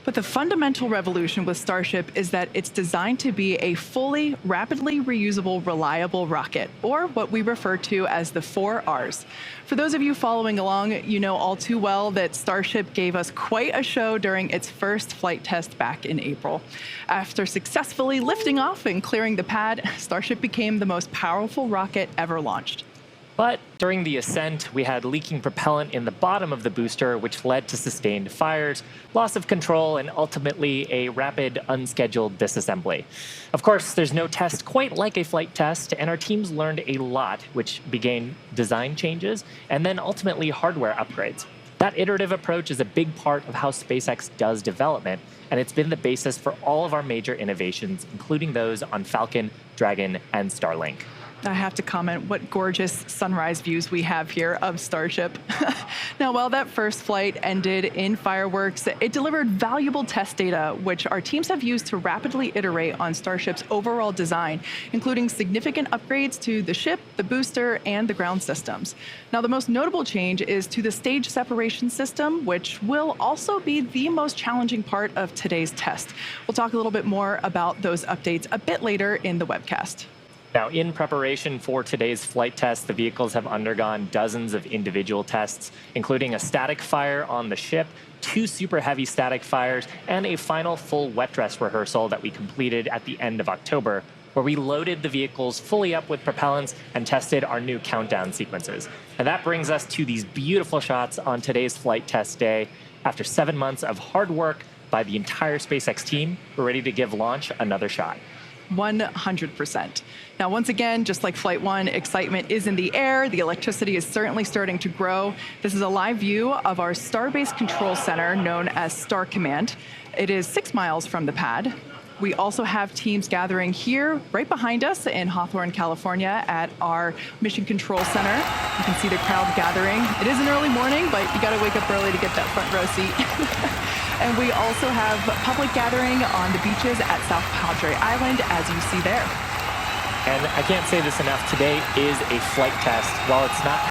But the fundamental revolution with Starship is that it's designed to be a fully, rapidly reusable, reliable rocket, or what we refer to as the 4 Rs. For those of you following along, you know all too well that Starship gave us quite a show during its first flight test back in April. After successfully lifting off and clearing the pad, Starship became the most powerful rocket ever launched. But during the ascent, we had leaking propellant in the bottom of the booster, which led to sustained fires, loss of control, and ultimately a rapid, unscheduled disassembly. Of course, there's no test quite like a flight test, and our teams learned a lot, which began design changes and then ultimately hardware upgrades. That iterative approach is a big part of how SpaceX does development, and it's been the basis for all of our major innovations, including those on Falcon, Dragon, and Starlink. I have to comment what gorgeous sunrise views we have here of Starship. Now, while that first flight ended in fireworks, it delivered valuable test data, which our teams have used to rapidly iterate on Starship's overall design, including significant upgrades to the ship, the booster, and the ground systems. Now, the most notable change is to the stage separation system, which will also be the most challenging part of today's test. We'll talk a little bit more about those updates a bit later in the webcast. Now, in preparation for today's flight test, the vehicles have undergone dozens of individual tests, including a static fire on the ship, 2 super heavy static fires, and a final full wet dress rehearsal that we completed at the end of October, where we loaded the vehicles fully up with propellants and tested our new countdown sequences. And that brings us to these beautiful shots on today's flight test day. After 7 months of hard work by the entire SpaceX team, we're ready to give launch another shot. 100%. Now, once again, just like Flight 1, excitement is in the air. The electricity is certainly starting to grow. This is a live view of our Starbase control center known as Star Command. It is 6 miles from the pad. We also have teams gathering here right behind us in Hawthorne, California at our Mission Control Center. You can see the crowd gathering. It is an early morning, but you got to wake up early to get that front row seat. And we also have public gathering on the beaches at South Padre Island, as you see there. And I can't say this enough, today is a flight test. While it's not